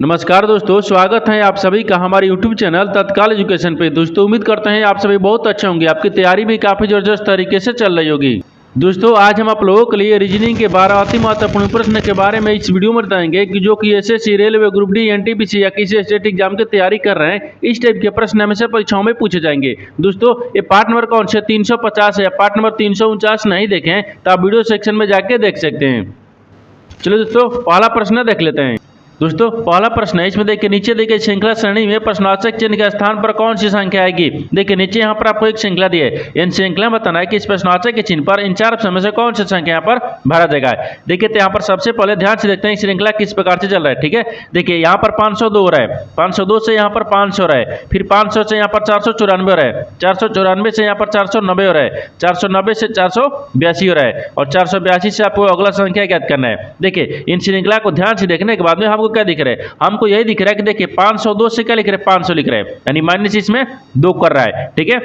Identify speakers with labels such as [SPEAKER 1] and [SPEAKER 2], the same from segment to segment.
[SPEAKER 1] नमस्कार दोस्तों, स्वागत है आप सभी का हमारे YouTube चैनल तत्काल एजुकेशन पे। दोस्तों उम्मीद करते हैं आप सभी बहुत अच्छे होंगे, आपकी तैयारी भी काफ़ी ज़बरदस्त तरीके से चल रही होगी। दोस्तों आज हम आप लोगों के लिए रीजनिंग के 12 अति महत्वपूर्ण प्रश्न के बारे में इस वीडियो में बताएंगे कि जो कि SSC, railway, group D, NTPC या किसी स्टेट एग्जाम की तैयारी कर रहे हैं, इस टाइप के प्रश्न हमेशा परीक्षाओं में पूछे जाएंगे। दोस्तों ये पार्ट नंबर कौन से 350 है या पार्ट नंबर 349 नहीं देखें तो आप वीडियो सेक्शन में जाके देख सकते हैं। चलो दोस्तों पहला प्रश्न देख लेते हैं। दोस्तों पहला प्रश्न है, इसमें देखिए नीचे देखिए श्रृंखला श्रेणी में प्रश्नवाचक चिन्ह के स्थान पर कौन सी संख्या आएगी। देखिए नीचे यहाँ पर आपको एक श्रृंखला दी है, इन श्रृंखला में बताना है कि इस प्रश्नवाचक के चिन्ह पर इन चार ऑप्शन में से कौन सी संख्या यहाँ पर भरा जाएगा। देखिए तो यहाँ पर सबसे पहले ध्यान से देखते हैं श्रृंखला किस प्रकार से चल रहा है। ठीक है, देखिए यहाँ पर 502 हो रहा है, 502 से यहाँ पर 500 हो रहा है, फिर 500 से यहाँ पर 494 हो रहा है, 494 से यहाँ पर 490 हो रहा है, 490 से 482 हो रहा है और 482 से आपको अगला संख्या ज्ञात करना है। देखिए इन श्रृंखला को ध्यान से देखने के बाद में हमको क्या दिख रहा है, हमको यही दिख रहा है कि देखिए 502 से क्या लिख रहे हैं, 500 लिख रहे हैं, यानी माइनस इसमें 2 कर रहा है। ठीक है,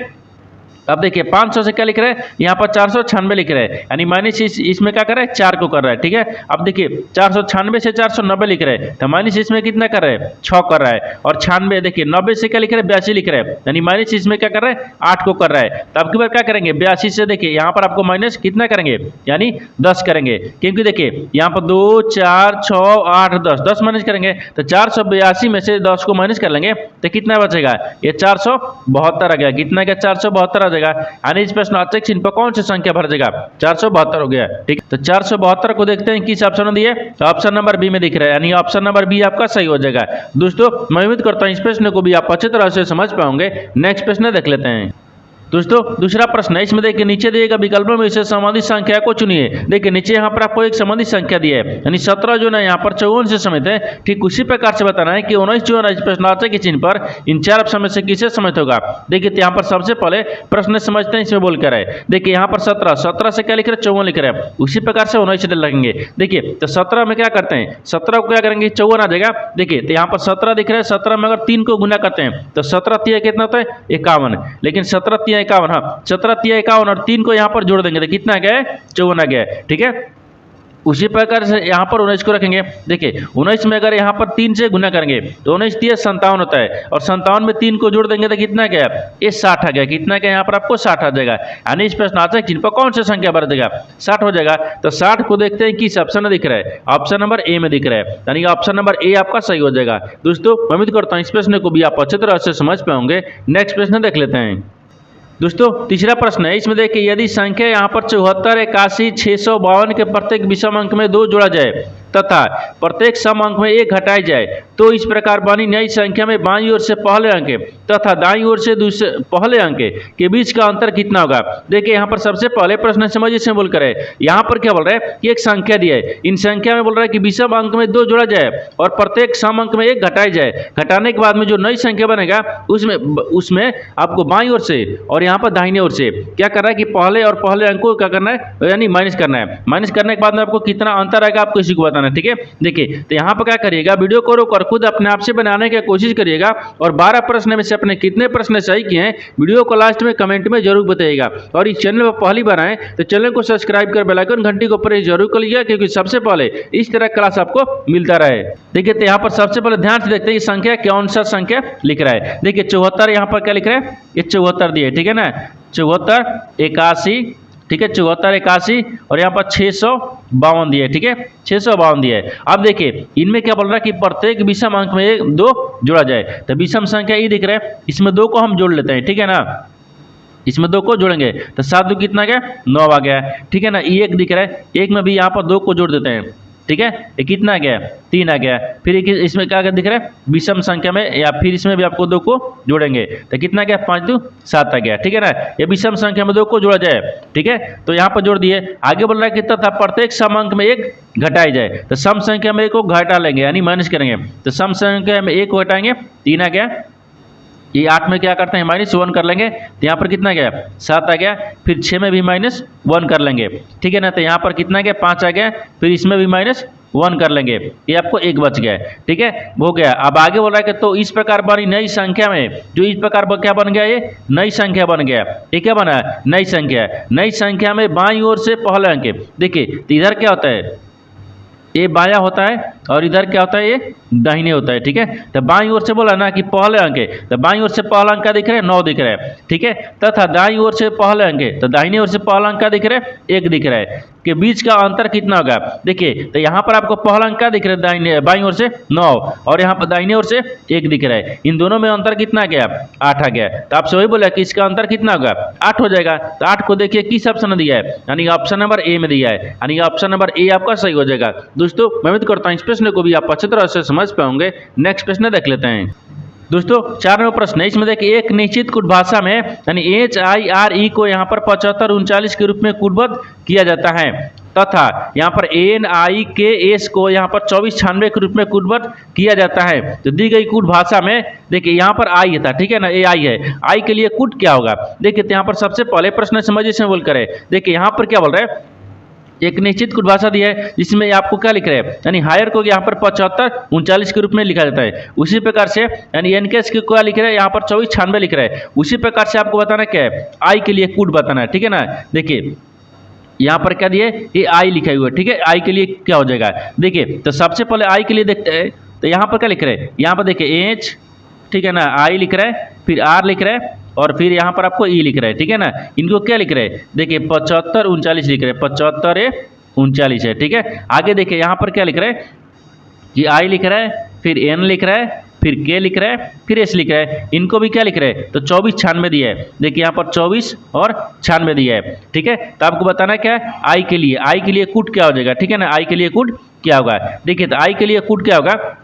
[SPEAKER 1] अब देखिए 500 से क्या लिख रहे हैं, यहाँ पर 496 लिख रहे हैं, यानी माइनस इसमें क्या कर रहा है, 4 को कर रहा है। ठीक है, अब देखिए 496 से 490 लिख रहे हैं तो माइनस इसमें कितना कर रहे हैं, 6 कर रहा है और 96 देखिए 90 से क्या लिख रहे हैं, 82 लिख रहे हैं, यानी माइनस इसमें क्या कर रहा है, 8 को कर रहा है। तो अब की बार क्या करेंगे, 82 से देखिए यहाँ पर आपको माइनस कितना करेंगे, यानी 10 करेंगे, क्योंकि देखिए यहाँ पर 2 4 6 8 10 माइनस करेंगे तो 482 में से 10 को माइनस कर लेंगे तो कितना बचेगा, ये 472 आ गया। कितना क्या, 472 आ जाएगा, यानी इस प्रश्नवाचक चिन्ह पर कौन सी संख्या भर जाएगा, 472 हो गया। ठीक, तो 472 को देखते हैं किस ऑप्शन में दिए, तो ऑप्शन नंबर बी में दिख रहा है, यानी ऑप्शन नंबर बी आपका सही हो जाएगा। दोस्तों मैं उम्मीद करता हूं इस प्रश्न को भी आप अच्छी तरह से समझ पाओगे। नेक्स्ट प्रश्न देख लेते हैं। दोस्तों दूसरा प्रश्न है, इसमें देखिए नीचे दिए गए विकल्पों में से संबंधित संख्या को चुनिए। देखिए नीचे यहाँ पर आपको एक संबंधित संख्या दी है, यानी 17 जो ना यहाँ पर 54 से समित है। ठीक उसी प्रकार से बताना है कि 19 जो है प्रश्नवाचक के चिन्ह पर इन चार ऑप्शन में से किसे समित होगा। देखिए यहाँ पर सबसे पहले प्रश्न समझते हैं, इसमें बोल कर है। देखिए यहाँ पर 17 से क्या लिख रहे हैं, 54 लिख रहे हैं, उसी प्रकार से 19 लगेंगे। देखिए तो 17 में क्या करते हैं, 17 को क्या करेंगे, 54 आ जाएगा। देखिए तो यहाँ पर 17 दिख रहा है, 17 में अगर 3 को गुना करते हैं तो 17 3 कितना होता है, 51, लेकिन 17 3 51, हाँ 17 3 51 और 3 को यहाँ पर जोड़ देंगे तो कितना आ गया है, 54 आ गया है। ठीक है, उसी प्रकार से यहाँ पर 19 को रखेंगे। देखिए 19 में अगर यहाँ पर 3 से गुना करेंगे तो 19 3 57 होता है और 57 में 3 को जोड़ देंगे तो कितना गया, ये 60 आ गया। कितना क्या, यहाँ पर आपको 60 आ जाएगा, यानी इस प्रश्नवाचक चिन्ह पर कौन सी संख्या भर देगा, 60 हो जाएगा। तो 60 को देखते हैं किस ऑप्शन में दिख रहा है, ऑप्शन नंबर ए में दिख रहा है, यानी ऑप्शन नंबर ए आपका सही हो जाएगा। दोस्तों उम्मीद करता हूँ इस प्रश्न को भी आप अच्छी तरह से समझ पाओगे। नेक्स्ट प्रश्न देख लेते हैं। दोस्तों तीसरा प्रश्न है, इसमें देखिए यदि संख्या यहाँ पर 74 81 652 के प्रत्येक विषम अंक में 2 जोड़ा जाए तथा प्रत्येक सम अंक में 1 घटाई जाए तो इस प्रकार बनी नई संख्या में बाईं ओर से पहले अंक तथा दाईं ओर से दूसरे पहले अंक के बीच का अंतर कितना होगा। देखिए यहाँ पर सबसे पहले प्रश्न समझिए, इसमें बोल कर है, यहाँ पर क्या बोल रहा है कि एक संख्या दी है, इन संख्या में बोल रहा है कि विषम अंक में 2 जोड़ा जाए और प्रत्येक सम अंक में 1 घटाई जाए। घटाने के बाद में जो नई संख्या बनेगा उसमें आपको बाईं ओर से और यहाँ पर दाहिने ओर से क्या कर रहा है कि पहले और पहले अंक को क्या करना है, यानी माइनस करना है। माइनस करने के बाद में आपको कितना अंतर आएगा आपको इसी को बताना है। ठीक है, देखिए तो यहाँ पर क्या करिएगा, वीडियो को रोक कर खुद अपने आप से बनाने की कोशिश करिएगा और 12 प्रश्न में से अपने कितने प्रश्न सही किए हैं वीडियो को लास्ट में कमेंट में जरूर बताइएगा। और इस चैनल पर पहली बार आए तो चैनल को सब्सक्राइब कर बेल आइकन घंटी को प्रेस जरूर कर लीजिएगा, क्योंकि सबसे पहले इस तरह क्लास आपको मिलता रहे। देखिए तो यहाँ पर सबसे पहले ध्यान से देखते हैं संख्या कौन सा संख्या लिख रहा है। देखिए 74 यहाँ पर क्या लिख रहा है, ये 74 दिए। ठीक है ना, 74 81, ठीक है 74 81 और यहाँ पर 652 दिए। ठीक है 652 दिए। अब देखिए इनमें क्या बोल रहा है कि प्रत्येक विषम अंक में 2 जोड़ा जाए, तो विषम संख्या ये दिख रहा है, इसमें 2 को हम जोड़ लेते हैं। ठीक है ना, इसमें 2 को जोड़ेंगे तो 7 2 कितना गया, 9 आ गया। ठीक है ना, ये 1 दिख रहा है, 1 में भी यहाँ पर 2 को जोड़ देते हैं। ठीक है, ये कितना आ गया, 3 आ गया। फिर इसमें क्या दिख रहा है, विषम संख्या में या फिर इसमें भी आपको 2 को जोड़ेंगे तो कितना गया, 5 2 7 आ गया। ठीक है ना, ये विषम संख्या में 2 को जोड़ा जाए। ठीक है, तो यहाँ पर जोड़ दिए। आगे बोल रहा है कि तथा प्रत्येक सम अंक में 1 घटाई जाए, तो सम संख्या में 1 को घटा लेंगे, यानी माइनस करेंगे, तो सम संख्या में 1 को घटाएंगे, 3 आ गया। ये 8 में क्या करते हैं, -1 कर लेंगे तो यहाँ पर कितना गया, 7 आ गया। फिर 6 में भी -1 कर लेंगे। ठीक है ना, तो यहाँ पर कितना गया, 5 आ गया। फिर इसमें भी -1 कर लेंगे, ये आपको 1 बच गया। ठीक है, हो गया। अब आगे बोल रहा है कि तो इस प्रकार बनी नई संख्या में, जो इस प्रकार क्या बन गया, ये नई संख्या बन गया। ये क्या बना, नई संख्या। नई संख्या में बाईं ओर से पहले अंक, देखिए तो इधर क्या होता है, ये बायां होता है और इधर क्या होता है, ये दाहिने होता है। ठीक है, तो बाईं ओर से बोला ना कि पहले अंक है, तो बाईं ओर से पहला अंक क्या दिख रहा है, 9 दिख रहा है। ठीक है, तथा दाईं ओर से पहले अंक है, तो दाहिने ओर से पहला अंक क्या दिख रहा है, 1 दिख रहा है। के बीच का अंतर कितना होगा, देखिए तो यहाँ पर आपको पहला अंक क्या दिख रहा है, दाहिने बाईं ओर से 9 और यहाँ पर दाहिने ओर से 1 दिख रहा है। इन दोनों में अंतर कितना आ गया, 8 आ गया। तो आपसे वही बोला कि इसका अंतर कितना होगा, 8 हो जाएगा। तो 8 को देखिए किस ऑप्शन में दिया है, यानी ऑप्शन नंबर ए में दिया है, यानी ऑप्शन नंबर ए आपका सही हो जाएगा। दोस्तों मैं उम्मीद करता हूँ इस प्रश्न को भी आप अच्छी तरह से समझ पाओगे। नेक्स्ट प्रश्न देख लेते हैं। दोस्तों 4 नंबर प्रश्न है, इसमें देखिए एक निश्चित कूट भाषा में यानी HIRE को यहाँ पर 75 39 के रूप में कूटबद्ध किया जाता है तथा यहाँ पर NIKS को यहाँ पर 24 96 के रूप में कूटबद्ध किया जाता है। तो दी गई कूट भाषा में देखिए यहाँ पर आई था, ठीक है ना, AI है, आई के लिए कूट क्या होगा। देखिए तो यहाँ पर सबसे पहले प्रश्न समझिए से बोल करे, देखिए यहाँ पर क्या बोल रहे हैं, एक निश्चित कुट भाषा दी है जिसमें आपको क्या लिख रहे हैं, यानी हायर को यहाँ पर 75 39 के रूप में लिखा जाता है। उसी प्रकार से यानी एनकेएस को क्या लिख रहे हैं, यहाँ पर 24 96 लिख रहे हैं। उसी प्रकार से आपको बताना क्या है, आई के लिए कूट बताना है। ठीक है ना, देखिए यहाँ पर क्या दिए, ये आई लिखा हुआ है। ठीक है, आई के लिए क्या हो जाएगा, देखिए तो सबसे पहले आई के लिए देखते हैं। तो यहाँ पर क्या लिख रहे हैं, यहाँ पर देखिए एच, ठीक है ना, आई लिख रहा है, फिर आर लिख रहा है और फिर यहाँ पर आपको ई लिख रहा है। ठीक है ना, इनको क्या लिख रहे हैं, देखिए 75 39 लिख रहे हैं, 75 39 है। ठीक है, आगे देखिए यहाँ पर क्या लिख रहे हैं कि आई लिख रहा है, फिर एन लिख रहा है, फिर के लिख रहा है, फिर एस लिख रहा है। इनको भी क्या लिख रहे हैं, तो 24 96 दिया है। देखिए यहाँ पर 24 और 96 दिया है। ठीक है, तो आपको बताना क्या है, आई के लिए कूट क्या हो जाएगा। ठीक है ना, आई के लिए कूट क्या होगा, देखिए तो आई के लिए कूट क्या होगा।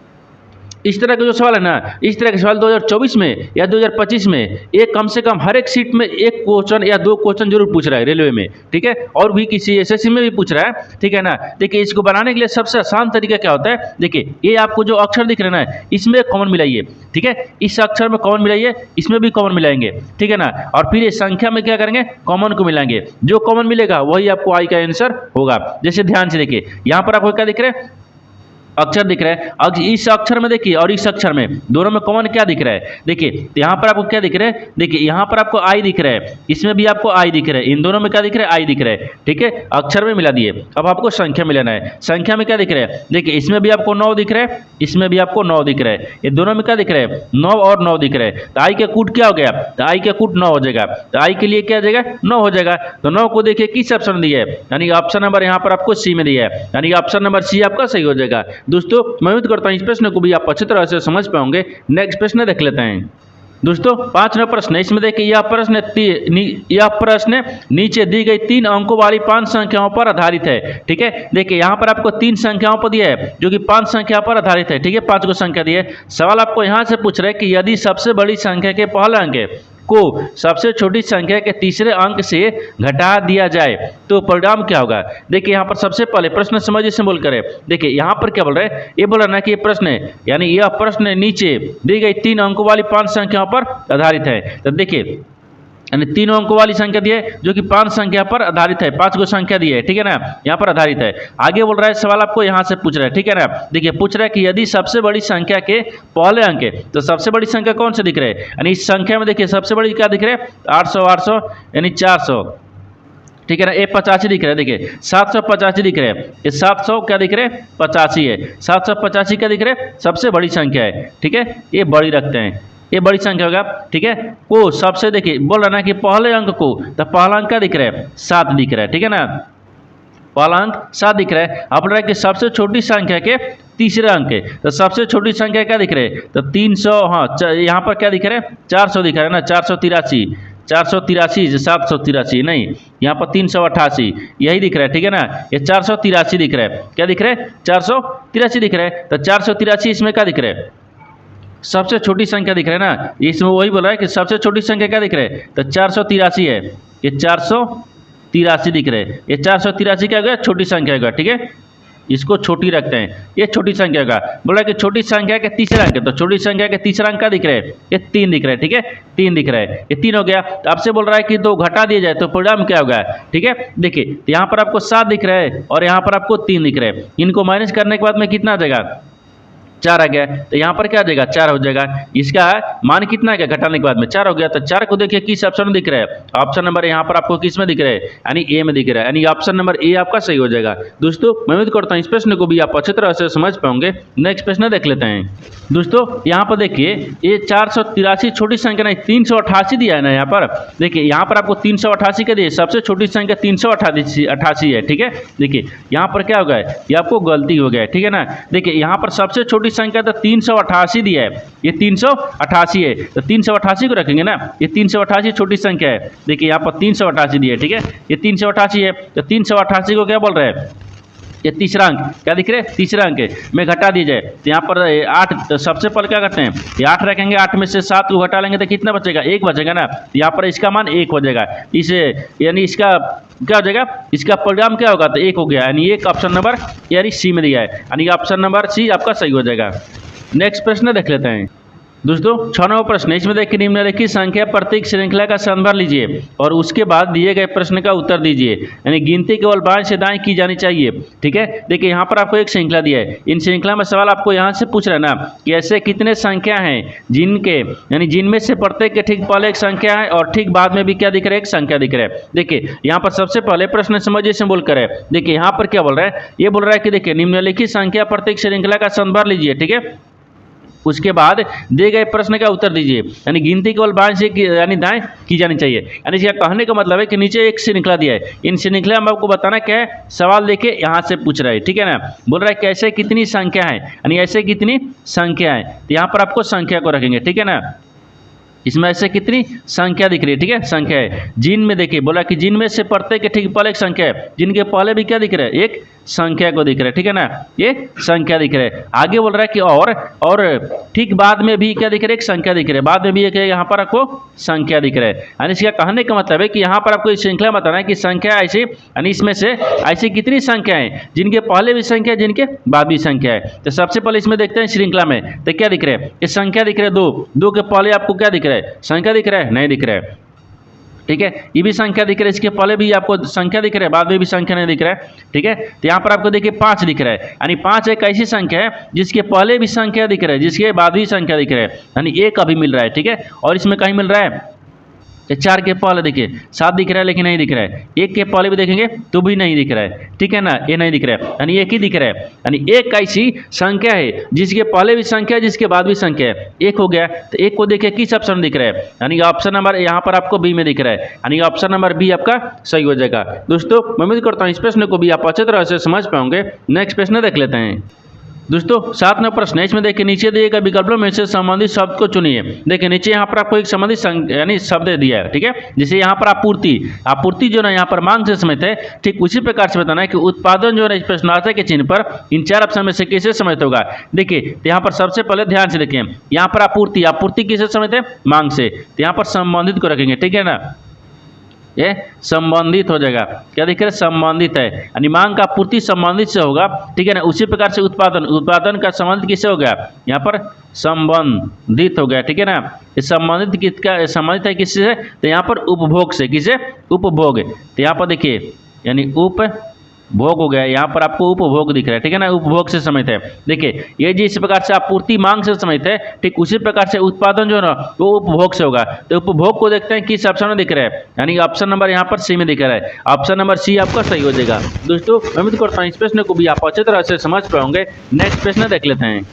[SPEAKER 1] इस तरह का जो सवाल है ना, इस तरह के सवाल 2024 में या 2025 में एक कम से कम हर एक सीट में एक क्वेश्चन या 2 क्वेश्चन जरूर पूछ रहा है रेलवे में। ठीक है, और भी किसी एसएससी में भी पूछ रहा है। ठीक है ना, देखिए इसको बनाने के लिए सबसे आसान तरीका क्या होता है, देखिए ये आपको जो अक्षर दिख रहे हैं ना, इसमें कॉमन मिलाइए। ठीक है, इस अक्षर में कॉमन मिलाइए, इसमें भी कॉमन मिलाएंगे। ठीक है ना, और फिर इस संख्या में क्या करेंगे, कॉमन को मिलाएंगे। जो कॉमन मिलेगा वही आपको आई का आंसर होगा। जैसे ध्यान से देखिए, यहाँ पर आपको क्या दिख रहा है, अक्षर दिख रहा है। अब इस अक्षर में देखिए और इस अक्षर में दोनों में कॉमन क्या दिख रहा है, देखिए तो यहाँ पर आपको क्या दिख रहा है, देखिए यहाँ पर आपको आई दिख रहा है, इसमें भी आपको आई दिख रहा है, इन दोनों में क्या दिख रहा है, आई दिख रहा है। ठीक है, अक्षर में मिला दिए। अब आपको संख्या मिलाना है। संख्या में क्या दिख रहा है, देखिए इसमें भी आपको 9 दिख रहा है, इसमें भी आपको 9 दिख रहा है। ये दोनों में क्या दिख रहा है, 9 और 9 दिख रहा है। तो आई का कूट क्या हो गया, तो आई का कूट 9 हो जाएगा। तो आई के लिए क्या हो जाएगा, 9 हो जाएगा। तो 9 को देखिए किस ऑप्शन में दिया है, यानी ऑप्शन नंबर यहाँ पर आपको सी में दिया है, यानी ऑप्शन नंबर सी आपका सही हो जाएगा। दोस्तों मैं करता हूं इस प्रश्न को भी आप अच्छी तरह से समझ पाओगे। नेक्स्ट प्रश्न देख लेते हैं। दोस्तों 5 नंबर प्रश्न है, इसमें देखिए यह प्रश्न नीचे दी गई 3 अंकों वाली 5 संख्याओं पर आधारित है। ठीक है, देखिए यहाँ पर आपको 3 संख्याओं पर दिया है जो कि 5 संख्या पर आधारित है। ठीक है, 5 को संख्या दी है। सवाल आपको यहाँ से पूछ रहा है कि यदि सबसे बड़ी संख्या के पहले अंक को सबसे छोटी संख्या के तीसरे अंक से घटा दिया जाए तो परिणाम क्या होगा। देखिए यहाँ पर सबसे पहले प्रश्न समझिए से बोल कर, देखिए यहाँ पर क्या बोल रहे हैं, ये बोल रहा ना कि ये प्रश्न है, यानी यह प्रश्न नीचे दी गई 3 अंकों वाली 5 संख्याओं पर आधारित है। तो देखिए यानी 3 अंकों वाली संख्या दी है जो कि 5 संख्या पर आधारित है, 5 को संख्या दी है। ठीक है ना, यहाँ पर आधारित है। आगे बोल रहा है सवाल आपको यहाँ से पूछ रहा है। ठीक है ना, देखिए पूछ रहा है कि यदि सबसे बड़ी संख्या के पहले अंक, तो सबसे बड़ी संख्या कौन से दिख रहे हैं, यानी इस संख्या में देखिए सबसे बड़ी क्या दिख रहे हैं, 800 यानी 400। ठीक है ना, ये 85 दिख रहा है, देखिए 785 दिख रहे हैं, ये 700 क्या दिख रहे हैं, 85 है। 785 क्या दिख रहे हैं, सबसे बड़ी संख्या है। ठीक है, ये बड़ी रखते हैं, ये बड़ी संख्या होगा। ठीक है, को सबसे देखिए बोल रहा ना कि पहले अंक को, तो पहला अंक क्या दिख रहा है, 7 दिख रहा है। ठीक है ना, पहला अंक 7 दिख रहा है। अब रहा है कि सबसे छोटी संख्या के तीसरे अंक है, तो सबसे छोटी संख्या क्या दिख रहे हैं, तो 300, हाँ यहाँ पर क्या दिख रहा है, 400 दिख रहा है ना, 483 783 नहीं, यहाँ पर 388 यही दिख रहा है। ठीक है ना, ये 483 दिख रहा है, क्या दिख रहा है, 483 दिख रहा है। तो 483 इसमें क्या दिख रहा है, सबसे छोटी संख्या दिख रहा है ना, इसमें वही बोल रहा है कि सबसे छोटी संख्या क्या दिख रहा है, तो 483 है, ये 483 दिख रहे हैं। ये 483 क्या होगा, छोटी संख्या होगा। ठीक है, इसको छोटी रखते हैं, ये छोटी संख्या होगा। बोला कि छोटी संख्या के तीसरा अंक, तो छोटी संख्या के तीसरा अंक क्या दिख रहा है, ये 3 दिख रहा है। ठीक है, 3 दिख रहा है, ये 3 हो गया। तो आपसे बोल रहा है कि 2 घटा दिया जाए तो परिणाम क्या होगा। ठीक है, देखिए तो यहाँ पर आपको 7 दिख रहा है और यहाँ पर आपको 3 दिख रहा है। इनको माइनस करने के बाद में कितना आ जाएगा, 4 आ गया, तो यहाँ पर क्या आ जाएगा 4 हो जाएगा। इसका मान कितना आ गया घटाने के बाद में 4 हो गया। तो 4 को देखिए किस ऑप्शन में दिख रहा है, ऑप्शन नंबर यहाँ पर आपको किस में दिख रहा है, यानी ए में दिख रहा है, यानी ऑप्शन नंबर ए आपका सही हो जाएगा। दोस्तों मैं उम्मीद करता हूँ इस प्रश्न को भी आप अच्छी तरह से समझ पाओगे। नेक्स्ट प्रश्न देख लेते हैं। दोस्तों यहाँ पर देखिए ये 483 छोटी संख्या नहीं 388 दिया है ना। यहाँ पर देखिए यहाँ पर आपको 388 का दिए, सबसे छोटी संख्या 388 है, ठीक है। देखिए यहाँ पर क्या हो गया है, ये आपको गलती हो गया है, ठीक है ना। देखिए यहाँ पर सबसे छोटी संख्या तो 388 दिया है, ये 388 है, तो 388 को रखेंगे ना, ये 388 छोटी संख्या है। देखिए यहाँ पर 388 दिया है, ठीक है, ये 388 है, तो 388 को क्या बोल रहे हैं, ये तीसरा अंक क्या दिख रहा है, तीसरा अंक है, में घटा दिया जाए तो यहाँ पर 8, तो सबसे पहले क्या करते हैं, ये 8 रखेंगे, 8 में से 7 को घटा लेंगे तो कितना बचेगा, 1 बचेगा ना। यहाँ पर इसका मान 1 हो जाएगा, इसे यानी इसका क्या हो जाएगा, इसका परिणाम क्या होगा, तो 1 हो गया, यानी एक ऑप्शन नंबर यानी सी में दिया है, यानी ऑप्शन नंबर सी आपका सही हो जाएगा। नेक्स्ट प्रश्न देख लेते हैं। दोस्तों 6 नंबर प्रश्न, इसमें देखिए निम्नलिखित संख्या प्रत्येक श्रृंखला का संदर्भ लीजिए और उसके बाद दिए गए प्रश्न का उत्तर दीजिए, यानी गिनती केवल बाएं से दाएं की जानी चाहिए, ठीक है। देखिए यहाँ पर आपको एक श्रृंखला दिया है, इन श्रृंखला में सवाल आपको यहाँ से पूछ रहा है ना कि ऐसे कितने संख्या हैं जिनके यानी जिनमें से प्रत्येक के ठीक पहले एक संख्या है और ठीक बाद में भी क्या दिख रहा है, एक संख्या दिख रहा है। देखिए यहाँ पर सबसे पहले प्रश्न समझिए से बोलकर है, देखिए यहाँ पर क्या बोल रहा है, ये बोल रहा है कि देखिए निम्नलिखित संख्या प्रत्येक श्रृंखला का संदर्भ लीजिए, ठीक है, उसके बाद दिए गए प्रश्न का उत्तर दीजिए, यानी गिनती केवल बाएं से यानी दाएं की जानी चाहिए। यानी इसका कहने का मतलब है कि नीचे एक श्रृंखला दिया है, इन श्रृंखला में आपको बताना क्या है, सवाल देके यहाँ से पूछ रहा है, ठीक है ना। बोल रहा है कि ऐसे कितनी संख्या है, यानी ऐसे कितनी संख्या है, तो यहाँ पर आपको संख्या को रखेंगे, ठीक है ना। इसमें ऐसे कितनी संख्या दिख रही है, ठीक है, संख्या है। जिन में देखिए बोला कि जिन में से प्रत्येक के ठीक पहले एक संख्या है, जिनके पहले भी क्या दिख रहा है, एक संख्या को दिख रहा है, ठीक है ना, ये संख्या दिख रहा है। आगे बोल रहा है कि और ठीक बाद में भी क्या दिख रहा है, एक संख्या दिख रहा है, बाद में भी एक यहाँ पर आपको संख्या दिख रहा है। यानी इसका कहने का मतलब है कि यहाँ पर आपको इस श्रृंखला बताना है कि संख्या ऐसी, यानी इसमें से ऐसी कितनी संख्या है जिनके पहले भी संख्या जिनके बाद भी संख्या है। तो सबसे पहले इसमें देखते हैं श्रृंखला में, तो क्या दिख रहा है, ये संख्या दिख रहा है 2 के पहले आपको क्या दिख रहा है, संख्या दिख रहा है, नहीं दिख रहा है, ठीक है। ये भी संख्या दिख रहा है, इसके पहले भी आपको संख्या दिख रहा है, बाद में भी संख्या नहीं दिख रहा है, ठीक है। तो यहाँ पर आपको देखिए 5 दिख रहा है, यानी 5 एक ऐसी संख्या है जिसके पहले भी संख्या दिख रहा है, जिसके बाद भी संख्या दिख रहा है, यानी 1 अभी मिल रहा है, ठीक है। और इसमें कहीं मिल रहा है 4 के पहले देखिए 7 दिख रहा है, लेकिन नहीं दिख रहा है, 1 के पहले भी देखेंगे तो भी नहीं दिख रहा है, ठीक है ना, ये नहीं दिख रहा है, यानी 1 ही दिख रहा है। यानी एक ऐसी संख्या है जिसके पहले भी संख्या है, जिसके बाद भी संख्या है, 1 हो गया। तो 1 को देखिए किस ऑप्शन में दिख रहा है, यानी ऑप्शन नंबर यहाँ पर आपको बी में दिख रहा है, यानी ऑप्शन नंबर बी आपका सही हो जाएगा। दोस्तों मैं उम्मीद करता हूँ इस प्रश्न को भी आप अच्छी तरह से समझ पाओगे। नेक्स्ट प्रश्न देख लेते हैं। दोस्तों 7 नंबर प्रश्न है, इसमें देखिए नीचे दिए गए विकल्पों में से संबंधित शब्द को चुनिए। देखिए नीचे यहाँ पर आपको एक संबंधित यानी शब्द दिया है, ठीक है। जैसे यहाँ पर आपूर्ति जो ना यहाँ पर मांग से समित है, ठीक उसी प्रकार से बताना है कि उत्पादन जो है इस प्रश्नार्थक के चिन्ह पर इन 4 ऑप्शन में से किसे समित होगा। देखिए तो यहाँ पर सबसे पहले ध्यान से देखिए, यहाँ पर आपूर्ति किसे समित है, मांग से, तो यहाँ पर संबंधित को रखेंगे, ठीक है ना, ये संबंधित हो जाएगा, क्या दिख रहा है, संबंधित है, यानी मांग का पूर्ति संबंधित से होगा, ठीक है ना। उसी प्रकार से उत्पादन का संबंधित किससे हो गया, यहाँ पर संबंधित हो गया, ठीक है ना। ये संबंधित है किससे, तो यहाँ पर उपभोग से, किसे, उपभोग, तो यहाँ पर देखिए यानी उपभोग हो गया, यहाँ पर आपको उपभोग दिख रहा है, ठीक है ना, उपभोग से समित है। देखिए ये जिस प्रकार से आपूर्ति मांग से समित है, ठीक उसी प्रकार से उत्पादन जो है ना वो उपभोग से होगा। तो उपभोग को देखते हैं किस ऑप्शन में दिख रहा है, यानी ऑप्शन नंबर यहाँ पर सी में दिख रहा है, ऑप्शन नंबर सी आपका सही हो जाएगा। दोस्तों मैं उम्मीद करता हूँ इस प्रश्न को भी आप अच्छी तरह से समझ पाओगे। नेक्स्ट प्रश्न देख लेते हैं।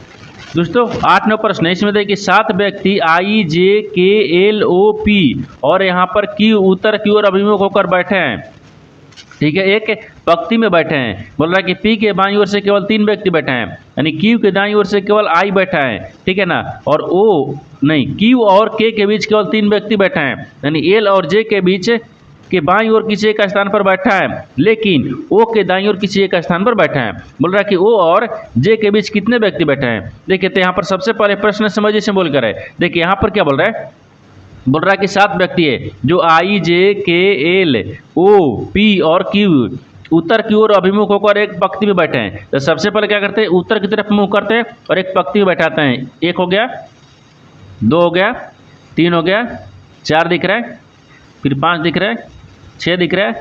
[SPEAKER 1] दोस्तों 8 नंबर प्रश्न है, इसमें देखिए 7 व्यक्ति IJKLOP और यहाँ पर Q उत्तर की ओर अभिमुख होकर बैठे हैं, ठीक है, एक पंक्ति में बैठे हैं। बोल रहा है कि P के बाईं ओर से केवल 3 व्यक्ति बैठे हैं, यानी Q के दाईं ओर से केवल I बैठा है, ठीक है ना, और Q और K के बीच केवल 3 व्यक्ति बैठे हैं, यानी L और J के बीच के बाईं ओर किसी एक स्थान पर बैठा है, लेकिन O के दाईं ओर किसी एक स्थान पर बैठा है। बोल रहा है कि O और J के बीच कितने व्यक्ति बैठे हैं। देखिए तो यहाँ पर सबसे पहले प्रश्न समझिए से बोलकर है। देखिए यहाँ पर क्या बोल रहा है, बोल रहा है कि 7 व्यक्ति है जो IJKLOP और Q उत्तर की ओर अभिमुख होकर एक पंक्ति में बैठे हैं। तो सबसे पहले क्या करते हैं, उत्तर की तरफ मुंह करते हैं और एक पंक्ति में बैठाते हैं। 1 हो गया, 2 हो गया, 3 हो गया, 4 दिख रहा है, फिर 5 दिख रहा है, 6 दिख रहा है,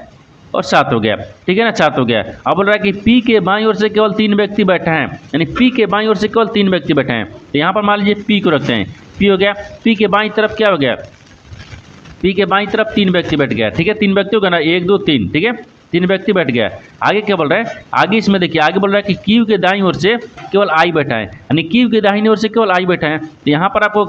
[SPEAKER 1] और 7 हो गया, ठीक है ना, 7 हो गया। अब बोल रहा है कि पी के बाईं ओर से केवल 3 व्यक्ति बैठे हैं, यानी पी के बाईं ओर से केवल 3 व्यक्ति बैठे हैं। तो यहाँ पर मान लीजिए पी को रखते हैं, पी हो गया, पी के बाईं तरफ क्या हो गया, पी के बाईं तरफ 3 व्यक्ति बैठ गया, ठीक है, 3 व्यक्ति होगा ना, 1 2 3, ठीक है, 3 व्यक्ति बैठ गया। आगे क्या बोल रहा है, आगे इसमें देखिए, आगे बोल रहा है कि क्यू के दाईं ओर से केवल आई बैठा है, यानी क्यू के दाहिनी ओर से केवल आई बैठा है। तो यहाँ पर आपको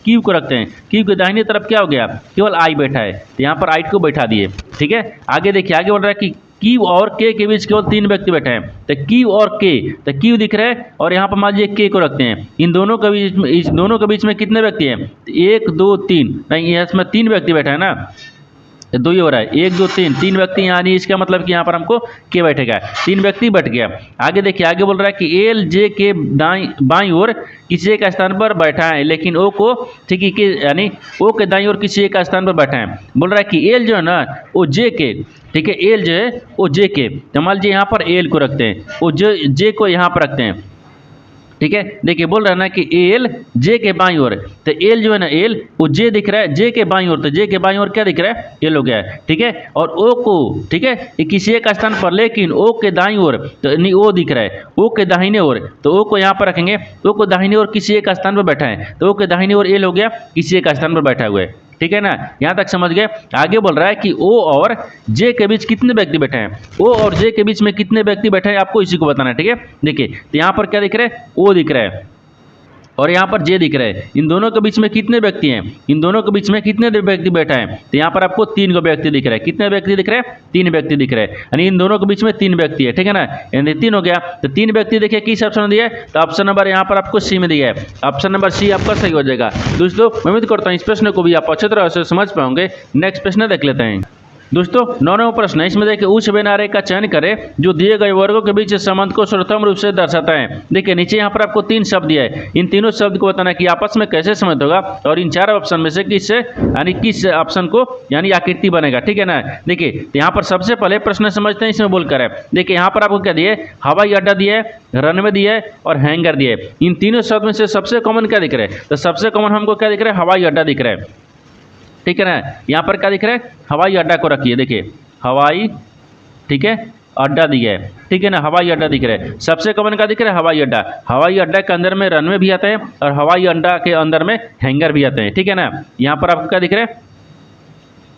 [SPEAKER 1] क्यू को रखते हैं, क्यू के दाहिनी तरफ क्या हो गया, केवल आई बैठा है, तो यहाँ पर आई को बैठा दिए, ठीक है। आगे देखिए, आगे बोल रहा है कि क्यू और के बीच केवल 3 व्यक्ति बैठे हैं, तो क्यू और के, तो क्यू दिख रहा है और यहाँ पर मान लीजिए के को रखते हैं। इन दोनों के बीच में, इस दोनों के बीच में कितने व्यक्ति हैं, 1 2 3, नहीं इसमें 3 व्यक्ति बैठा है ना, तो 2 ही हो रहा है, 1 2 3, 3 व्यक्ति यहाँ नहीं, इसका मतलब कि यहाँ पर हमको के बैठेगा, 3 व्यक्ति बैठ गया। आगे देखिए, आगे बोल रहा है कि एल जे के बाईं ओर किसी एक स्थान पर बैठा है, लेकिन ओ को, ठीक है, यानी ओ के दाईं ओर किसी एक स्थान पर बैठा है। बोल रहा है कि एल जो है ना वो जे के, ठीक है, एल जो है वो जे के, तो मान लीजिए यहाँ पर एल को रखते हैं, वो जे को यहाँ पर रखते हैं, ठीक है। देखिए बोल रहा है ना कि एल जे के बाईं ओर, तो एल जो है ना, एल वो जे दिख रहा है, जे के बाईं ओर, तो जे के बाईं ओर क्या दिख रहा है, एल हो गया है, ठीक है। और ओ को, ठीक है, ये किसी एक स्थान पर, लेकिन ओ के दाईं ओर, तो नहीं ओ दिख रहा है, ओ के दाहिने ओर, तो ओ को यहाँ पर रखेंगे, ओ को दाहिने ओर किसी एक स्थान पर बैठा है, तो ओ के दाहिने ओर एल हो गया, किसी एक स्थान पर बैठा हुआ है, ठीक है ना, यहाँ तक समझ गए। आगे बोल रहा है कि ओ और जे के बीच कितने व्यक्ति बैठे हैं, ओ और जे के बीच में कितने व्यक्ति बैठे हैं, आपको इसी को बताना है, ठीक है। देखिए, तो यहाँ पर क्या दिख रहा है, ओ दिख रहा है और यहाँ पर जे दिख रहा है, इन दोनों के बीच में कितने व्यक्ति हैं, इन दोनों के बीच में कितने व्यक्ति बैठा है, तो यहाँ पर आपको 3 को व्यक्ति दिख रहा है, कितने व्यक्ति दिख रहे हैं, 3 व्यक्ति दिख रहे हैं, यानी इन दोनों के बीच में 3 व्यक्ति है, ठीक है ना, यानी 3 हो गया। तो 3 व्यक्ति देखिए किस ऑप्शन में दिया है, तो ऑप्शन नंबर यहाँ पर आपको सी में दिया है, ऑप्शन नंबर सी आपका सही हो जाएगा। दोस्तों मैं उम्मीद करता हूँ इस प्रश्न को भी आप अच्छी तरह से समझ पाओगे। नेक्स्ट प्रश्न देख लेते हैं। दोस्तों 9वां प्रश्न है, इसमें देखिए उच्च व्यनारे का चयन करें जो दिए गए वर्गों के बीच संबंध को सर्वोत्तम रूप से दर्शाता है। देखिए नीचे यहाँ पर आपको 3 शब्द दिया है, इन तीनों शब्द को बताना कि आपस में कैसे संबंध होगा और इन 4 ऑप्शन में से किस यानी किस ऑप्शन को यानी आकृति बनेगा, ठीक है ना। देखिए तो यहाँ पर सबसे पहले प्रश्न समझते हैं, इसमें बोलकर है। देखिए यहाँ पर आपको क्या दिया है, हवाई अड्डा दिया है, रनवे दिया है और हैंगर दिया है। इन तीनों शब्द में से सबसे कॉमन क्या दिख रहा है, तो सबसे कॉमन हमको क्या दिख रहा है, हवाई अड्डा दिख रहा है, ठीक है ना। यहाँ पर क्या दिख रहा है, हवाई अड्डा को रखिए, देखिए हवाई, ठीक है, अड्डा दिया है, ठीक है ना, हवाई अड्डा दिख रहा है। सबसे कॉमन का दिख रहा है हवाई अड्डा, हवाई अड्डा के अंदर में रनवे भी आता है और हवाई अड्डा के अंदर में हैंगर भी आते हैं, ठीक है ना। यहाँ पर आपको क्या दिख रहा है,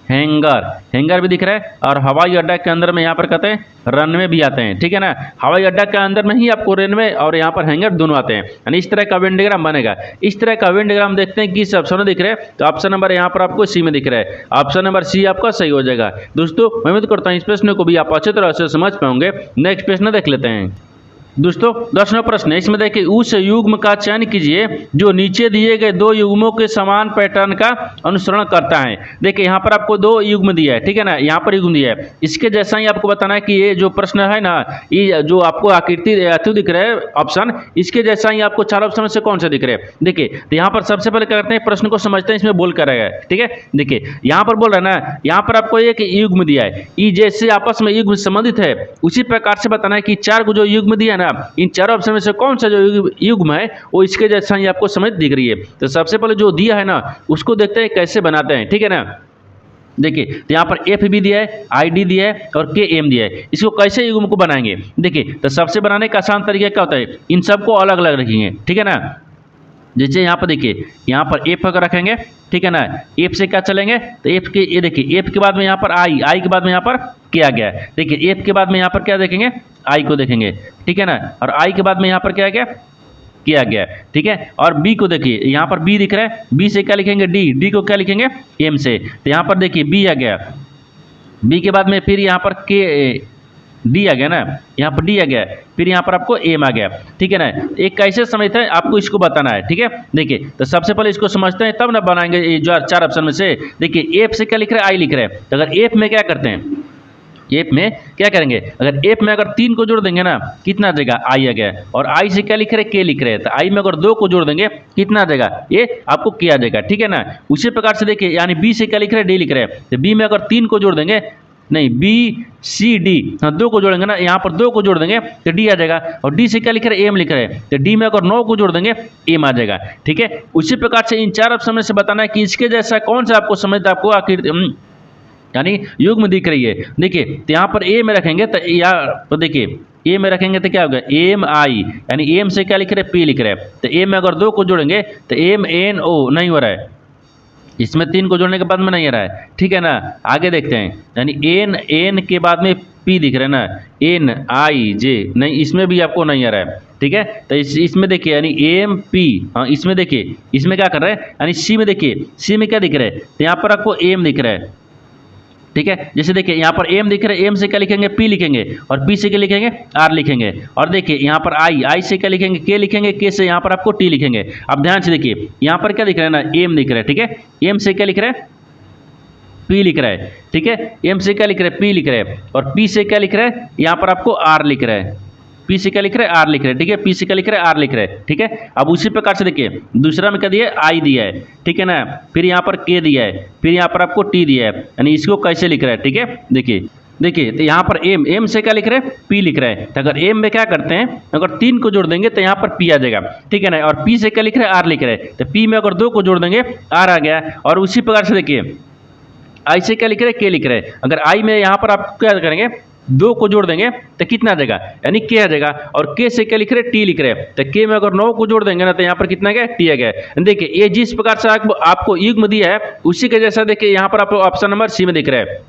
[SPEAKER 1] हैंगर, हैंगर भी दिख रहा है और हवाई अड्डा के अंदर में यहाँ पर कहते हैं रनवे भी आते हैं, ठीक है ना। हवाई अड्डा के अंदर में ही आपको रनवे और यहाँ पर हैंगर दोनों आते हैं, यानी इस तरह का वेन डायग्राम बनेगा। इस तरह का वेन डायग्राम देखते हैं किस ऑप्शन में दिख रहा है, तो ऑप्शन नंबर यहाँ पर आपको सी में दिख रहा है, ऑप्शन नंबर सी आपका सही हो जाएगा। दोस्तों मैं उम्मीद करता हूँ इस प्रश्न को भी आप अच्छी तरह से समझ पाओगे। नेक्स्ट प्रश्न देख लेते हैं। दोस्तों 10वां प्रश्न है, इसमें देखिए उस युग्म का चयन कीजिए जो नीचे दिए गए 2 युग्मों के समान पैटर्न का अनुसरण करता है। देखिए यहाँ पर आपको 2 युग्म दिया है, ठीक है ना, यहाँ पर युग्म दिया है, इसके जैसा ही आपको बताना है कि ये जो प्रश्न है ना, ये जो आपको आकृति दिख रहा है ऑप्शन, इसके जैसा ही आपको 4 ऑप्शन में से कौन सा दिख रहा है। देखिए तो यहाँ पर सबसे पहले क्या करते हैं, प्रश्न को समझते हैं, इसमें बोल कर रहेगा, ठीक है। देखिए यहाँ पर बोल रहा है ना, यहाँ पर आपको एक युग्म दिया है, ये जैसे आपस में युग्म संबंधित है उसी प्रकार से बताना है कि 4 को जो युग्म दिया है, इन 4 ऑप्शन में से कौन सा जो युग्म है वो इसके जैसा ही आपको समझ दिख रही है। तो सबसे पहले जो दिया है ना उसको देखते हैं कैसे बनाते हैं, ठीक है ना। देखिए तो यहाँ पर एफ भी दिया है, आई डी दिया है और के एम दिया है, इसको कैसे युग्म को बनाएंगे। देखिए तो सबसे बनाने का आसान तरीका क्या होता है, इन सबको अलग अलग रखेंगे, ठीक है ना। जैसे यहाँ पर देखिए, यहाँ पर एफ अगर रखेंगे, ठीक है ना, एफ से क्या चलेंगे, तो एफ के ये देखिए एफ के बाद में यहाँ पर आई, आई के बाद में यहाँ पर क्या गया, देखिए एफ के बाद में यहाँ पर क्या देखेंगे, आई को देखेंगे, ठीक है ना, और आई के बाद में यहाँ पर क्या गया, किया गया, ठीक है। और बी को देखिए, यहाँ पर बी दिख रहा है, बी से क्या लिखेंगे, डी, डी को क्या लिखेंगे, एम से, तो यहाँ पर देखिए बी आ गया, बी के बाद में फिर यहाँ पर के डी आ गया ना, यहाँ पर डी आ गया, फिर यहाँ पर आपको एम आ गया, ठीक है ना। एक कैसे समझते हैं आपको इसको बताना है, ठीक है। देखिए तो सबसे पहले इसको समझते हैं तब ना बनाएंगे ये जो 4 ऑप्शन में से। देखिए एफ से क्या लिख रहा है, आई लिख रहा है, तो अगर एफ में क्या करते हैं, एफ में क्या करेंगे, अगर एफ में अगर 3 को जोड़ देंगे ना कितना आ जाएगा, आई आ गया, और आई से क्या लिख रहे हैं, के लिख रहे हैं, तो आई में अगर 2 को जोड़ देंगे कितना आ जाएगा, ये आपको के आ जाएगा, ठीक है ना। उसी प्रकार से देखिए यानी बी से क्या लिख रहे हैं, डी लिख रहे हैं, तो बी में अगर 3 को जोड़ देंगे, नहीं बी सी डी, हाँ 2 को जोड़ेंगे ना, यहाँ पर 2 को जोड़ देंगे तो डी आ जाएगा, और डी से क्या लिख रहे हैं, एम लिख रहे हैं, तो डी में अगर 9 को जोड़ देंगे एम आ जाएगा, ठीक है। उसी प्रकार से इन 4 ऑप्शन में से बताना है कि इसके जैसा कौन सा आपको समझ आपको आखिर यानी युग्म दिख रही है। देखिए तो यहाँ पर ए में रखेंगे तो या तो देखिए ए में रखेंगे तो क्या होगा एम आई, यानी एम से क्या लिख रहे हैं पी लिख रहे हैं, तो ए में अगर 2 को जोड़ेंगे तो एम एन ओ नहीं हो रहा है, इसमें 3 को जोड़ने के बाद में नहीं आ रहा है, ठीक है ना। आगे देखते हैं, यानी एन एन के बाद में पी दिख रहा है ना, एन आई जे नहीं, इसमें भी आपको नहीं आ रहा है, ठीक है। तो इसमें देखिए यानी एम पी, हाँ इसमें देखिए इसमें क्या कर रहा है, यानी सी में देखिए सी में क्या दिख रहा है, तो यहाँ पर आपको एम दिख रहा है, ठीक है। जैसे देखिए यहाँ पर एम दिख रहा है, एम से क्या लिखेंगे पी लिखेंगे, और पी से क्या लिखेंगे आर लिखेंगे, और देखिए यहाँ पर आई आई से क्या लिखेंगे के लिखेंगे, के से यहाँ पर आपको टी लिखेंगे। अब ध्यान से देखिए यहाँ पर क्या दिख रहा है ना एम दिख रहा है, ठीक है, एम से क्या लिख रहा है पी लिख रहा है, ठीक है, एम से क्या लिख रहा है पी लिख रहा है, और पी से क्या लिख रहा है यहाँ पर आपको आर लिख रहा है, पी से क्या लिख रहा है आर लिख रहा है, ठीक है, पी से क्या लिख रहा है आर लिख रहा है, ठीक है। अब उसी प्रकार से देखिए दूसरा में क्या दिया है आई दिया है, ठीक है ना, फिर यहाँ पर के दिया है, फिर यहाँ पर आपको टी दिया है, यानी इसको कैसे लिख रहा है, ठीक है। देखिए तो यहाँ पर एम एम से क्या लिख रहे हैं पी लिख रहे हैं, तो अगर एम में क्या करते हैं अगर 3 को जोड़ देंगे तो यहाँ पर पी आ जाएगा, ठीक है ना, और पी से क्या लिख रहे हैं आर लिख रहे हैं, तो पी में अगर 2 को जोड़ देंगे आर आ गया, और उसी प्रकार से देखिए आई से क्या लिख रहे हैं के लिख रहे हैं, अगर आई में यहाँ पर आप क्या करेंगे 2 को जोड़ देंगे तो कितना आ जाएगा, यानी के आ जाएगा, और के से क्या लिख रहे हैं टी लिख रहे हैं, तो के में अगर 9 को जोड़ देंगे ना तो यहाँ पर कितना आ गया टी आ गया। देखिए ये जिस प्रकार से आपको युग्म दिया है उसी के जैसा देखिए यहाँ पर आपको ऑप्शन नंबर सी में दिख रहा है,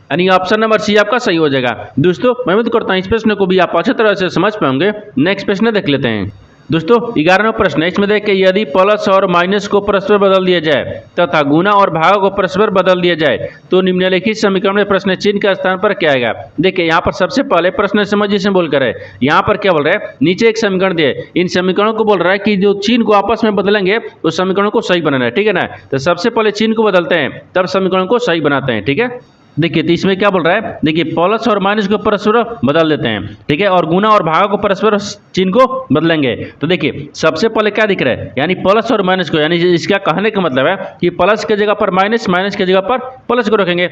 [SPEAKER 1] यानी ऑप्शन नंबर सी आपका सही हो जाएगा। दोस्तों मैं उम्मीद करता हूँ इस प्रश्न को भी आप अच्छी तरह से समझ पाएंगे। नेक्स्ट प्रश्न देख लेते हैं। दोस्तों 11वां प्रश्न है, इसमें देखिए यदि प्लस और माइनस को परस्पर बदल दिया जाए तथा गुना और भाग को परस्पर बदल दिया जाए तो निम्नलिखित समीकरण में प्रश्न चिन्ह के स्थान पर क्या आएगा। देखिए यहाँ पर सबसे पहले प्रश्न समझिए से बोल कर है, यहाँ पर क्या बोल रहा है नीचे एक समीकरण दिए, इन समीकरणों को बोल रहा है कि जो चिन्ह को आपस में बदलेंगे उस समीकरणों को सही बनाना है, ठीक है ना। तो सबसे पहले चिन्ह को बदलते हैं तब समीकरण को सही बनाते हैं, ठीक है। देखिए तो इसमें क्या बोल रहा है, देखिए प्लस और माइनस को परस्पर बदल देते हैं, ठीक है, और गुना और भाग को परस्पर चिन्ह को बदलेंगे। तो देखिए सबसे पहले क्या दिख रहा है, यानी प्लस और माइनस को, यानी इसका कहने का मतलब है कि प्लस के जगह पर माइनस, माइनस के जगह पर प्लस को रखेंगे।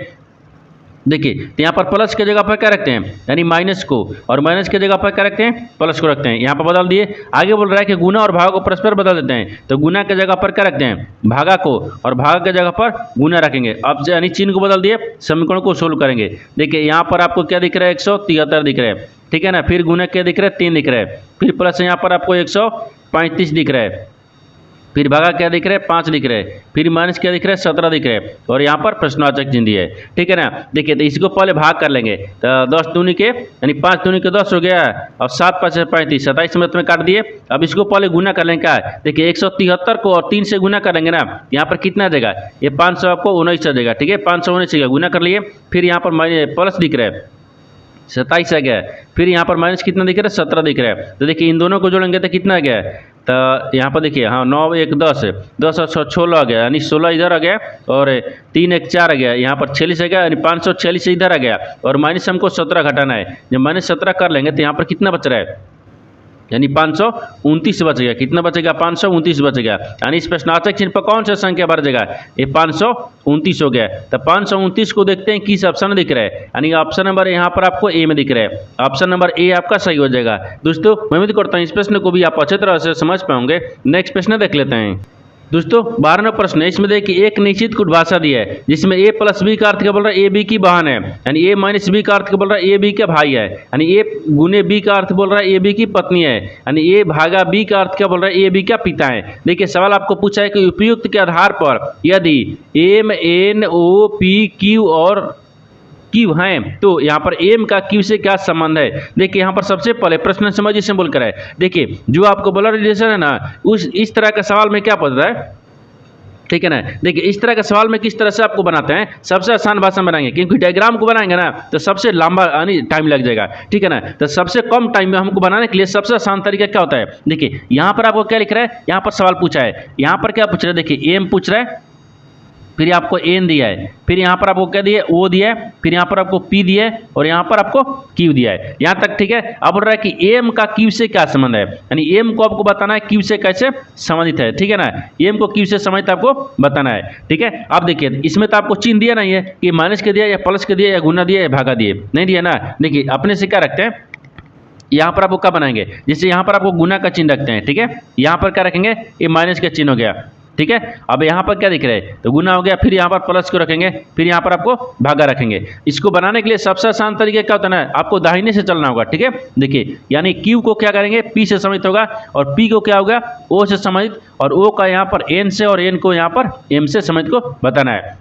[SPEAKER 1] देखिए तो यहाँ पर प्लस के जगह पर क्या रखते हैं, यानी माइनस को, और माइनस के जगह पर क्या रखते हैं प्लस को रखते हैं, यहाँ पर बदल दिए। आगे बोल रहा है कि गुना और भागा को परस्पर बदल देते हैं, तो गुना के जगह पर क्या रखते हैं भागा को, और भागा के जगह पर गुना रखेंगे। अब यानी चिन्ह को बदल दिए, समीकरण को सोल्व करेंगे। देखिए यहाँ पर आपको क्या दिख रहा है 173 दिख रहा है, ठीक है ना, फिर गुना क्या दिख रहा है 3 दिख रहा है, फिर प्लस यहाँ पर आपको 135 दिख रहा है, फिर भागा क्या दिख रहा है 5 दिख रहा है, फिर माइनस क्या दिख रहा है 17 दिख रहा है, और यहाँ पर प्रश्नवाचक चिन्ह दिया है, ठीक है ना। देखिए तो इसको पहले भाग कर लेंगे, तो 10 दूनी के यानी 5 दूनी के 10 हो गया, और 7 5 35 27 में काट दिए। अब इसको पहले गुना कर लेंगे, क्या देखिए 173 को और 3 से गुना करेंगे ना, यहाँ पर कितना आ जाएगा, ये 500 आपको 19 आ जाएगा, ठीक है, 519 गुना कर लिए। फिर यहाँ पर प्लस दिख रहा है 27 आ गया, फिर यहाँ पर माइनस कितना दिख रहा है 17 दिख रहा है। तो देखिए इन दोनों को जोड़ेंगे तो कितना आ गया, तो यहाँ पर देखिए हाँ 9 1 10 10 और 16 आ गया, यानी 16 इधर आ गया, और 3 1 4 आ गया, यहाँ पर 46 आ गया, यानी 546 इधर आ गया, और माइनस हमको 17 घटाना है। जब माइनस 17 कर लेंगे तो यहाँ पर कितना बच रहा है, यानी 529 बच गया। कितना बचेगा 529 बच गया, यानी इस प्रश्नार्थक चिन्ह पर कौन सा संख्या बढ़ जाएगा, ये 529 हो गया। तो 529 को देखते हैं किस ऑप्शन दिख रहा है, यानी ऑप्शन नंबर यहाँ पर आपको ए में दिख रहा है, ऑप्शन नंबर ए आपका सही हो जाएगा। दोस्तों मैं उम्मीद करता हूँ इस प्रश्न को भी आप अच्छी तरह से समझ पाओगे। नेक्स्ट प्रश्न देख लेते हैं। दोस्तों 12वां प्रश्न है, इसमें देखिए एक निश्चित कुछ भाषा दी है जिसमें ए प्लस बी का अर्थ क्या बोल रहा है ए बी की बहन है, यानी ए माइनस बी का अर्थ क्या बोल रहा है ए बी का भाई है, यानी ए गुने बी का अर्थ बोल रहा है ए बी की पत्नी है, यानी ए भागा बी का अर्थ क्या बोल रहा है ए बी का पिता है। देखिए सवाल आपको पूछा है कि उपयुक्त के आधार पर यदि M N O P Q और क्यू हैं तो यहाँ पर एम का क्यू से क्या संबंध है। देखिए यहाँ पर सबसे पहले प्रश्न समझिए से बोल कर है, देखिए जो आपको बोला रिलेशन है ना उस इस तरह का सवाल में क्या पता है, ठीक है ना। देखिए इस तरह का सवाल में किस तरह से आपको बनाते हैं, सबसे आसान भाषा में बनाएंगे, क्योंकि डायग्राम को बनाएंगे ना तो सबसे लंबा टाइम लग जाएगा, ठीक है ना। तो सबसे कम टाइम में हमको बनाने के लिए सबसे आसान तरीका क्या होता है, देखिए यहाँ पर आपको क्या लिख रहा है, यहाँ पर सवाल पूछा है, यहाँ पर क्या पूछ रहा है, देखिए एम पूछ रहा है, फिर आपको एन दिया है, फिर यहाँ पर आपको क्या दिया है ओ दिया है, फिर यहाँ पर आपको पी दिया है, और यहाँ पर आपको क्यू दिया है, यहाँ तक ठीक है। अब बोल रहा है कि एम का क्यू से क्या संबंध है, यानी एम को आपको बताना है क्यू से कैसे संबंधित है, ठीक है ना, एम को क्यू से संबंधित आपको बताना है, ठीक है। अब देखिए इसमें तो आपको चिन्ह दिया नहीं है कि माइनस के दिया या प्लस के दिया या गुना दिया या भागा दिए, नहीं दिया ना। देखिए अपने से क्या रखते हैं, यहाँ पर आपको क्या बनाएंगे, जैसे यहाँ पर आपको गुना का चिन्ह रखते हैं, ठीक है, यहाँ पर क्या रखेंगे ये माइनस का चिन्ह हो गया, ठीक है। अब यहाँ पर क्या दिख रहा है, तो गुना हो गया, फिर यहाँ पर प्लस को रखेंगे, फिर यहाँ पर आपको भागा रखेंगे। इसको बनाने के लिए सबसे आसान तरीका क्या होता है ना, आपको दाहिने से चलना होगा, ठीक है। देखिए यानी Q को क्या करेंगे, P से समाहित होगा, और P को क्या होगा, O से समाहित, और O का यहाँ पर N से, और N को यहाँ पर M से समाहित को बताना है,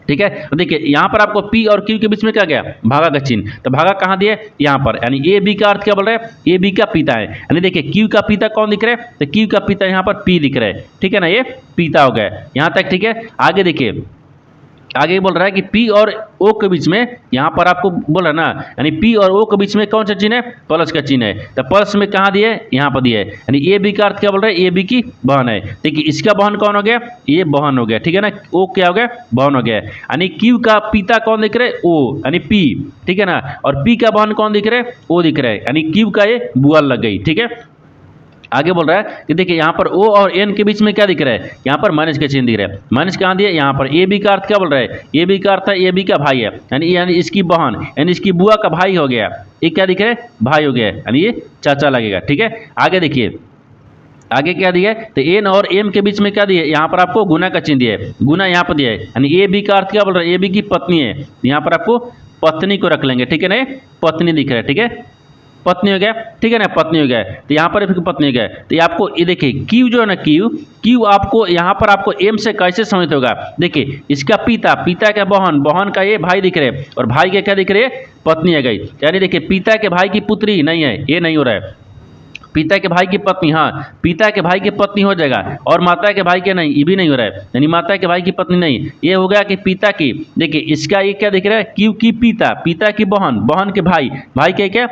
[SPEAKER 1] ठीक है। तो देखिए यहाँ पर आपको P और Q के बीच में क्या गया, भागा का चिन्ह, तो भागा कहाँ दिया, यहाँ पर, यानी ए बी का अर्थ क्या बोल रहा है, ए बी का पिता है। यानी देखिए Q का पिता कौन दिख रहा है, तो Q का पिता यहाँ पर P दिख रहा है, ठीक है ना, ये पिता हो गया यहाँ तक, ठीक है। आगे देखिए, आगे बोल रहा है कि P और O के बीच में, यहाँ पर आपको बोल रहा है ना, यानी P और O के बीच में कौन सा चिन्ह है, प्लस का चिन्ह है। तो प्लस में कहाँ दिए, यहाँ पर दिया है, यानी ए बी का अर्थ क्या बोल रहा है, ए बी की बहन है। देखिए इसका बहन कौन हो गया, ये बहन हो गया, ठीक है ना, O क्या हो गया, बहन हो गया। यानी Q का पिता कौन दिख रहा है, O यानी P, ठीक है ना, और P का बहन कौन दिख रहा है, O दिख रहा है, यानी Q का ये बुआ लग गई, ठीक है। आगे बोल रहा है कि देखिए यहाँ पर O और N के बीच में क्या दिख रहा है, यहाँ पर माइनस का चिन्ह दिख रहा है। माइनस कहाँ दिया, यहाँ पर ए बी का अर्थ क्या बोल रहा है, ए बी का अर्थ है ए बी का भाई है, यानी इसकी बहन, यानी इसकी बुआ का भाई हो गया, ये क्या दिख रहा है, भाई हो गया, यानी ये चाचा लगेगा, ठीक है। आगे देखिए, आगे क्या दिया है, तो N और M के बीच में क्या दिया है, यहाँ पर आपको गुना का चिन्ह दिया है, गुना यहाँ पर दिया है, यानी ए बी का अर्थ क्या बोल रहा है, ए बी की पत्नी है, यहाँ पर आपको पत्नी को रख लेंगे, ठीक है ना, पत्नी दिख रहा है, ठीक है, पत्नी हो गया, ठीक है ना, पत्नी हो गया, तो यहाँ पर फिर पत्नी हो गया। तो ये आपको ये देखिए Q जो है ना, Q आपको यहाँ पर आपको M से कैसे समाहित होगा, देखिए इसका पिता, पिता का बहन, बहन का ये भाई दिख रहे हैं, और भाई के क्या दिख रहे हैं, पत्नी आ गई। यानी देखिए पिता के भाई की पुत्री नहीं है, ये नहीं हो रहा है, पिता के भाई की पत्नी, हाँ पिता के भाई की पत्नी हो जाएगा, और माता के भाई के नहीं, ये भी नहीं हो रहा है, यानी माता के भाई की पत्नी नहीं, ये हो गया कि पिता की। देखिए इसका ये क्या दिख रहा है, Q की पिता, पिता की बहन, बहन के भाई, भाई के क्या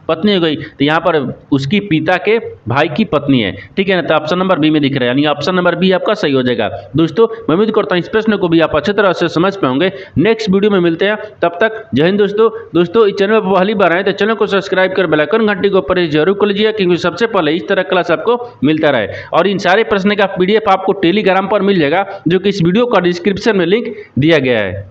[SPEAKER 1] पत्नी हो गई, तो यहाँ पर उसकी पिता के भाई की पत्नी है, ठीक है ना। तो ऑप्शन नंबर बी में दिख रहा है, यानी ऑप्शन नंबर बी आपका सही हो जाएगा। दोस्तों मैं उम्मीद करता हूँ इस प्रश्न को भी आप अच्छी तरह से समझ पाओगे। नेक्स्ट वीडियो में मिलते हैं, तब तक जय हिंद दोस्तों इस चैनल पर पहली बार आए तो चैनल को सब्सक्राइब कर बेल आइकन घंटी के ऊपर जरूर कर लीजिए, क्योंकि सबसे पहले इस तरह क्लास आपको मिलता रहे। और इन सारे प्रश्न का PDF आपको टेलीग्राम पर मिल जाएगा, जो कि इस वीडियो का डिस्क्रिप्शन में लिंक दिया गया है।